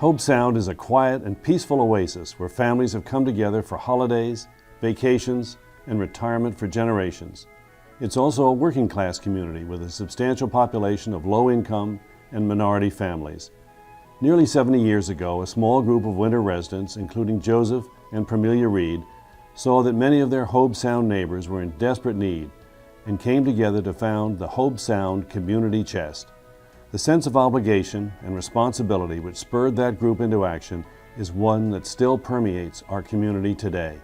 Hobe Sound is a quiet and peaceful oasis where families have come together for holidays, vacations, and retirement for generations. It's also a working class community with a substantial population of low-income and minority families. Nearly 70 years ago, a small group of winter residents, including Joseph and Permelia Reed, saw that many of their Hobe Sound neighbors were in desperate need and came together to found the Hobe Sound Community Chest. The sense of obligation and responsibility which spurred that group into action is one that still permeates our community today.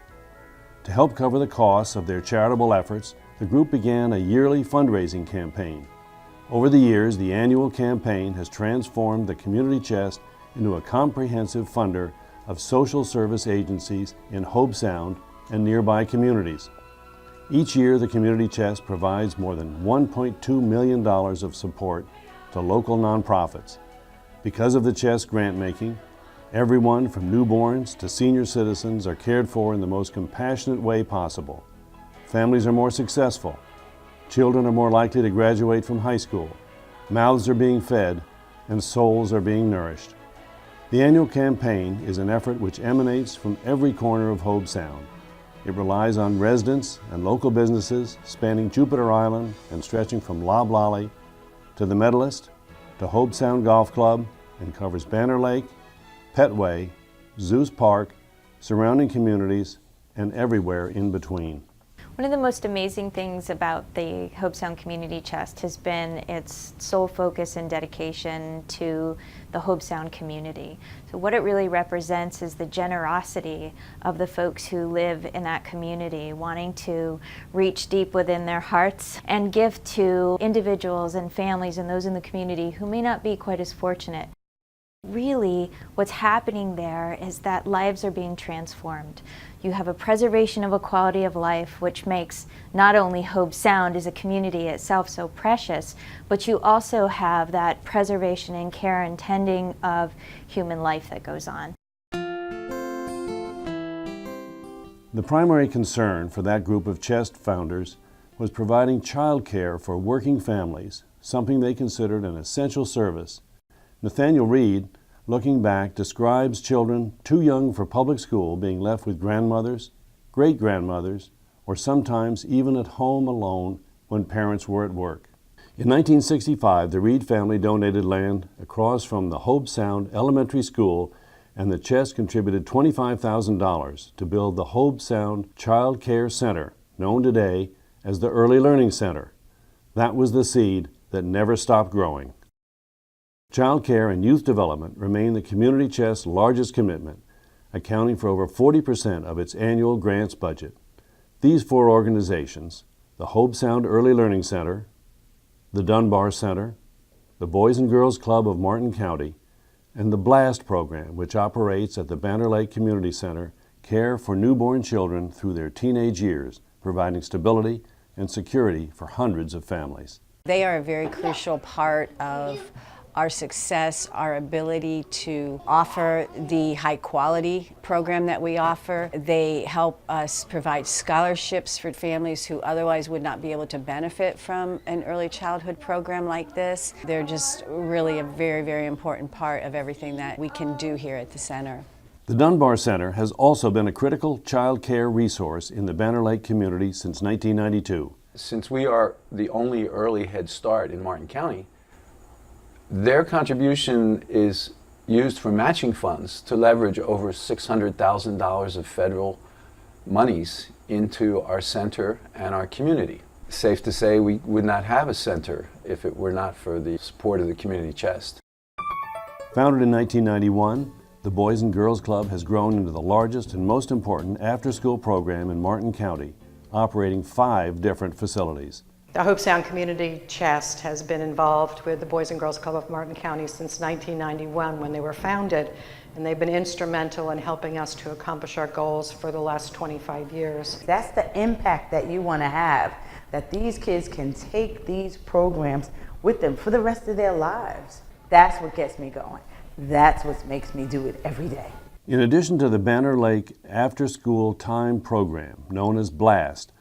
To help cover the costs of their charitable efforts, the group began a yearly fundraising campaign. Over the years, the annual campaign has transformed the Community Chest into a comprehensive funder of social service agencies in Hobe Sound and nearby communities. Each year, the Community Chest provides more than $1.2 million of support to local nonprofits. Because of the Chest grant making, everyone from newborns to senior citizens are cared for in the most compassionate way possible. Families are more successful. Children are more likely to graduate from high school. Mouths are being fed and souls are being nourished. The annual campaign is an effort which emanates from every corner of Hobe Sound. It relies on residents and local businesses spanning Jupiter Island and stretching from Loblolly to the Medalist to Hobe Sound Golf Club and covers Banner Lake, Petway, Zeus Park, surrounding communities, and everywhere in between. One of the most amazing things about the Hobe Sound Community Chest has been its sole focus and dedication to the Hobe Sound community. So what it really represents is the generosity of the folks who live in that community, wanting to reach deep within their hearts and give to individuals and families and those in the community who may not be quite as fortunate. Really, what's happening there is that lives are being transformed. You have a preservation of a quality of life, which makes not only Hobe Sound as a community itself so precious, but you also have that preservation and care and tending of human life that goes on. The primary concern for that group of Chest founders was providing child care for working families, something they considered an essential service. Nathaniel Reed, looking back, describes children too young for public school being left with grandmothers, great-grandmothers, or sometimes even at home alone when parents were at work. In 1965, the Reed family donated land across from the Hobe Sound Elementary School, and the Chest contributed $25,000 to build the Hobe Sound Child Care Center, known today as the Early Learning Center. That was the seed that never stopped growing. Child care and youth development remain the Community Chest's largest commitment, accounting for over 40% of its annual grants budget. These four organizations, the Hobe Sound Early Learning Center, the Dunbar Center, the Boys and Girls Club of Martin County, and the BLAST program, which operates at the Banner Lake Community Center, care for newborn children through their teenage years, providing stability and security for hundreds of families. They are a very crucial part of our success, our ability to offer the high quality program that we offer. They help us provide scholarships for families who otherwise would not be able to benefit from an early childhood program like this. They're just really a very, very important part of everything that we can do here at the center. The Dunbar Center has also been a critical child care resource in the Banner Lake community since 1992. Since we are the only early Head Start in Martin County, their contribution is used for matching funds to leverage over $600,000 of federal monies into our center and our community. Safe to say we would not have a center if it were not for the support of the Community Chest. Founded in 1991, the Boys and Girls Club has grown into the largest and most important after-school program in Martin County, operating 5 different facilities. The Hobe Sound Community Chest has been involved with the Boys and Girls Club of Martin County since 1991 when they were founded, and they've been instrumental in helping us to accomplish our goals for the last 25 years. That's the impact that you want to have, that these kids can take these programs with them for the rest of their lives. That's what gets me going. That's what makes me do it every day. In addition to the Banner Lake After-School Time program, known as BLAST,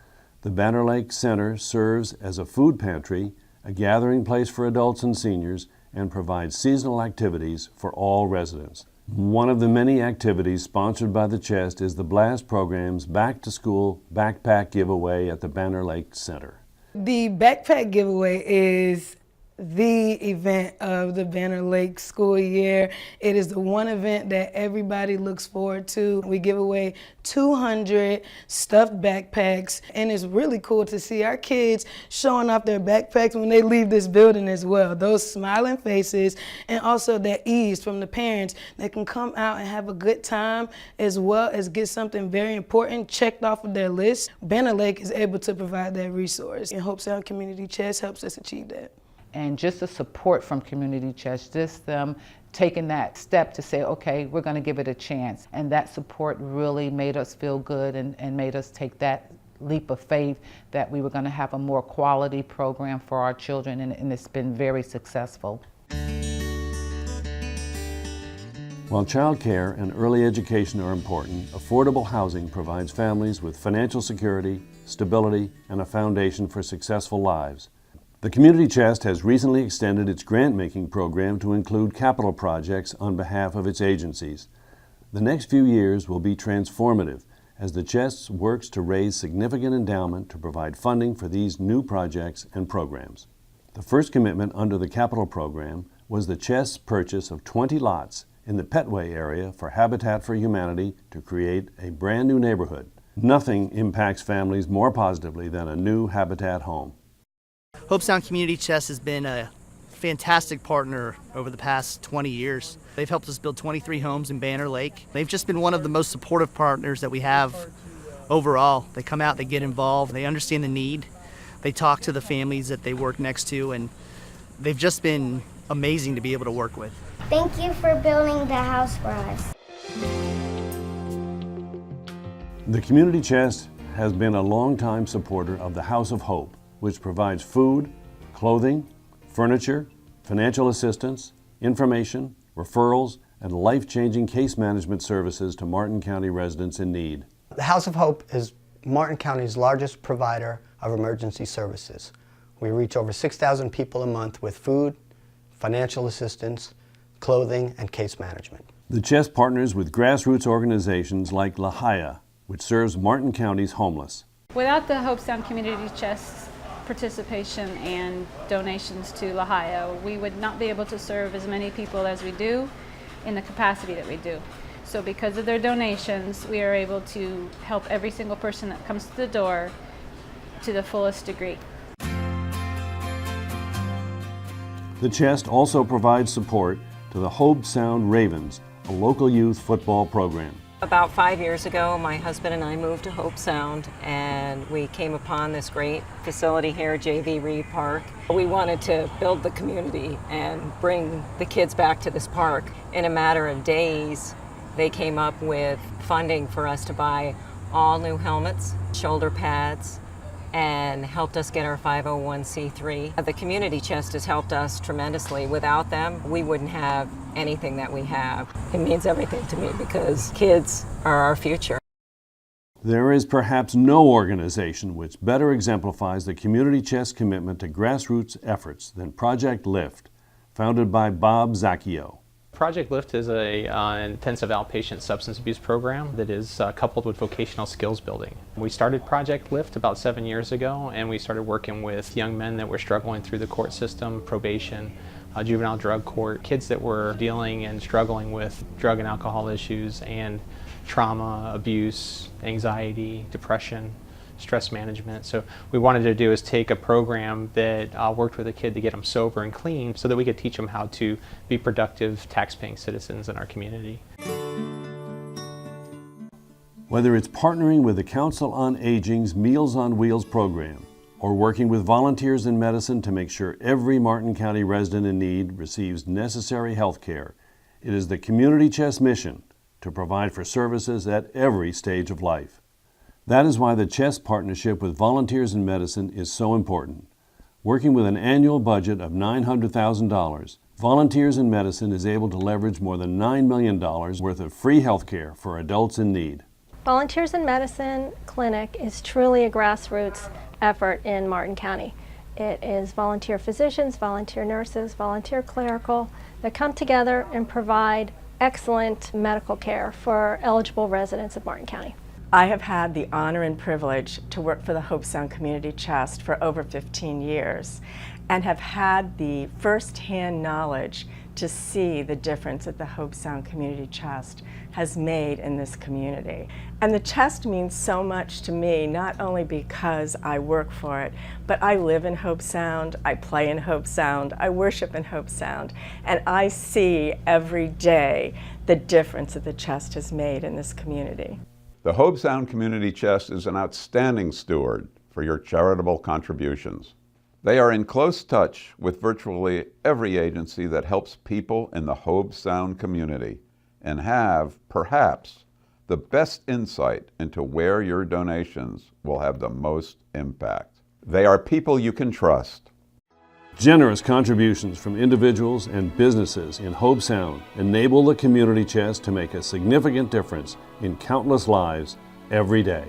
the Banner Lake Center serves as a food pantry, a gathering place for adults and seniors, and provides seasonal activities for all residents. One of the many activities sponsored by the Chest is the BLAST program's Back to School Backpack Giveaway at the Banner Lake Center. The backpack giveaway is the event of the Banner Lake school year. It is the one event that everybody looks forward to. We give away 200 stuffed backpacks, and it's really cool to see our kids showing off their backpacks when they leave this building as well. Those smiling faces, and also that ease from the parents that can come out and have a good time as well as get something very important checked off of their list. Banner Lake is able to provide that resource, and Hobe Sound Community Chest helps us achieve that. And just the support from Community Chest, just them taking that step to say, okay, we're going to give it a chance. And that support really made us feel good and made us take that leap of faith that we were going to have a more quality program for our children, and it's been very successful. While child care and early education are important, affordable housing provides families with financial security, stability, and a foundation for successful lives. The Community Chest has recently extended its grant-making program to include capital projects on behalf of its agencies. The next few years will be transformative as the Chest works to raise significant endowment to provide funding for these new projects and programs. The first commitment under the capital program was the Chest's purchase of 20 lots in the Petway area for Habitat for Humanity to create a brand new neighborhood. Nothing impacts families more positively than a new Habitat home. Hobe Sound Community Chest has been a fantastic partner over the past 20 years. They've helped us build 23 homes in Banner Lake. They've just been one of the most supportive partners that we have overall. They come out, they get involved, they understand the need, they talk to the families that they work next to, and they've just been amazing to be able to work with. Thank you for building the house for us. The Community Chest has been a longtime supporter of the House of Hope, which provides food, clothing, furniture, financial assistance, information, referrals, and life-changing case management services to Martin County residents in need. The House of Hope is Martin County's largest provider of emergency services. We reach over 6,000 people a month with food, financial assistance, clothing, and case management. The Chest partners with grassroots organizations like LaHaya, which serves Martin County's homeless. Without the Hobe Sound Community Chest participation and donations to LaHaya, we would not be able to serve as many people as we do in the capacity that we do. So because of their donations, we are able to help every single person that comes to the door to the fullest degree. The Chest also provides support to the Hobe Sound Ravens, a local youth football program. About 5 years ago, my husband and I moved to Hobe Sound, and we came upon this great facility here, JV Reed Park. We wanted to build the community and bring the kids back to this park. In a matter of days, they came up with funding for us to buy all new helmets, shoulder pads, and helped us get our 501c3. The Community Chest has helped us tremendously. Without them, we wouldn't have anything that we have. It means everything to me because kids are our future. There is perhaps no organization which better exemplifies the Community Chest commitment to grassroots efforts than Project Lift, founded by Bob Zacchio. Project Lift is an intensive outpatient substance abuse program that is coupled with vocational skills building. We started Project Lift about 7 years ago, and we started working with young men that were struggling through the court system, probation, juvenile drug court, kids that were dealing and struggling with drug and alcohol issues and trauma, abuse, anxiety, depression, stress management. So we wanted to do is take a program that worked with a kid to get them sober and clean so that we could teach them how to be productive, tax-paying citizens in our community. Whether it's partnering with the Council on Aging's Meals on Wheels program or working with Volunteers in Medicine to make sure every Martin County resident in need receives necessary health care, it is the Community Chest mission to provide for services at every stage of life. That is why the Chest partnership with Volunteers in Medicine is so important. Working with an annual budget of $900,000, Volunteers in Medicine is able to leverage more than $9 million worth of free health care for adults in need. Volunteers in Medicine Clinic is truly a grassroots effort in Martin County. It is volunteer physicians, volunteer nurses, volunteer clerical that come together and provide excellent medical care for eligible residents of Martin County. I have had the honor and privilege to work for the Hobe Sound Community Chest for over 15 years and have had the first-hand knowledge to see the difference that the Hobe Sound Community Chest has made in this community. And the chest means so much to me, not only because I work for it, but I live in Hobe Sound, I play in Hobe Sound, I worship in Hobe Sound, and I see every day the difference that the chest has made in this community. The Hobe Sound Community Chest is an outstanding steward for your charitable contributions. They are in close touch with virtually every agency that helps people in the Hobe Sound community and have, perhaps, the best insight into where your donations will have the most impact. They are people you can trust. Generous contributions from individuals and businesses in Hobe Sound enable the Community Chest to make a significant difference in countless lives every day.